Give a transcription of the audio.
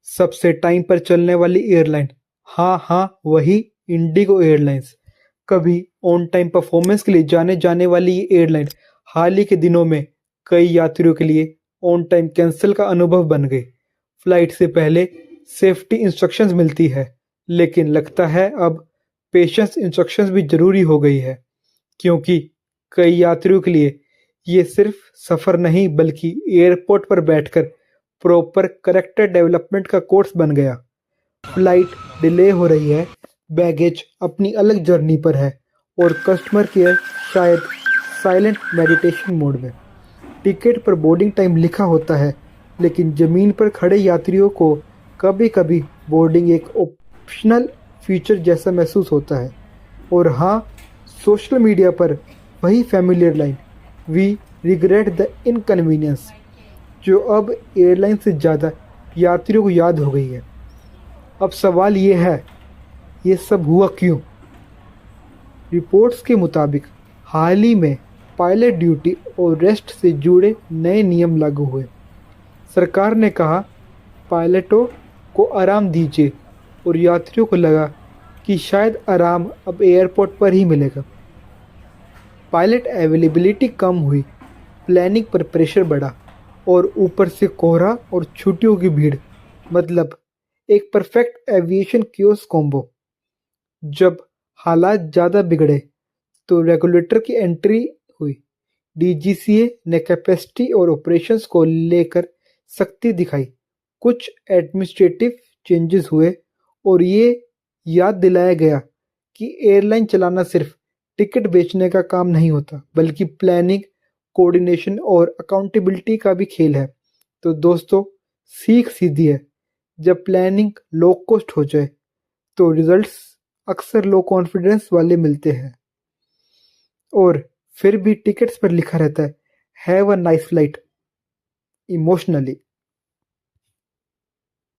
सबसे टाइम पर चलने वाली एयरलाइन, हाँ हाँ वही इंडिगो एयरलाइंस। कभी ऑन टाइम परफॉर्मेंस के लिए जाने जाने वाली ये एयरलाइन हाल ही के दिनों में कई यात्रियों के लिए ऑन टाइम कैंसिल का अनुभव बन गई। फ्लाइट से पहले सेफ्टी इंस्ट्रक्शंस मिलती है, लेकिन लगता है अब पेशेंस इंस्ट्रक्शंस भी जरूरी हो गई है, क्योंकि कई यात्रियों के लिए ये सिर्फ सफ़र नहीं बल्कि एयरपोर्ट पर बैठकर प्रॉपर करेक्टर डेवलपमेंट का कोर्स बन गया। फ्लाइट डिले हो रही है, बैगेज अपनी अलग जर्नी पर है और कस्टमर केयर शायद साइलेंट मेडिटेशन मोड में। टिकट पर बोर्डिंग टाइम लिखा होता है, लेकिन ज़मीन पर खड़े यात्रियों को कभी कभी बोर्डिंग एक ऑप्शनल फीचर जैसा महसूस होता है। और हाँ, सोशल मीडिया पर वही familiar line, we regret the inconvenience, जो अब एयरलाइन से ज़्यादा यात्रियों को याद हो गई है। अब सवाल ये है, ये सब हुआ क्यों? रिपोर्ट्स के मुताबिक हाल ही में पायलट ड्यूटी और रेस्ट से जुड़े नए नियम लागू हुए। सरकार ने कहा पायलटों को आराम दीजिए, और यात्रियों को लगा कि शायद आराम अब एयरपोर्ट पर ही मिलेगा। पायलट अवेलेबिलिटी कम हुई, प्लानिंग पर प्रेशर बढ़ा, और ऊपर से कोहरा और छुट्टियों की भीड़, मतलब एक परफेक्ट एविएशन क्योस कॉम्बो। जब हालात ज़्यादा बिगड़े तो रेगुलेटर की एंट्री हुई। डीजीसीए ने कैपेसिटी और ऑपरेशंस को लेकर सख्ती दिखाई। कुछ एडमिनिस्ट्रेटिव चेंजेस हुए और ये याद दिलाया गया कि एयरलाइन चलाना सिर्फ टिकट बेचने का काम नहीं होता, बल्कि प्लानिंग, कोऑर्डिनेशन और अकाउंटेबिलिटी का भी खेल है। तो दोस्तों, सीख सीधी है, जब प्लानिंग लो कॉस्ट हो जाए तो रिजल्ट्स अक्सर लो कॉन्फिडेंस वाले मिलते हैं। और फिर भी टिकट्स पर लिखा रहता है have a nice flight. Emotionally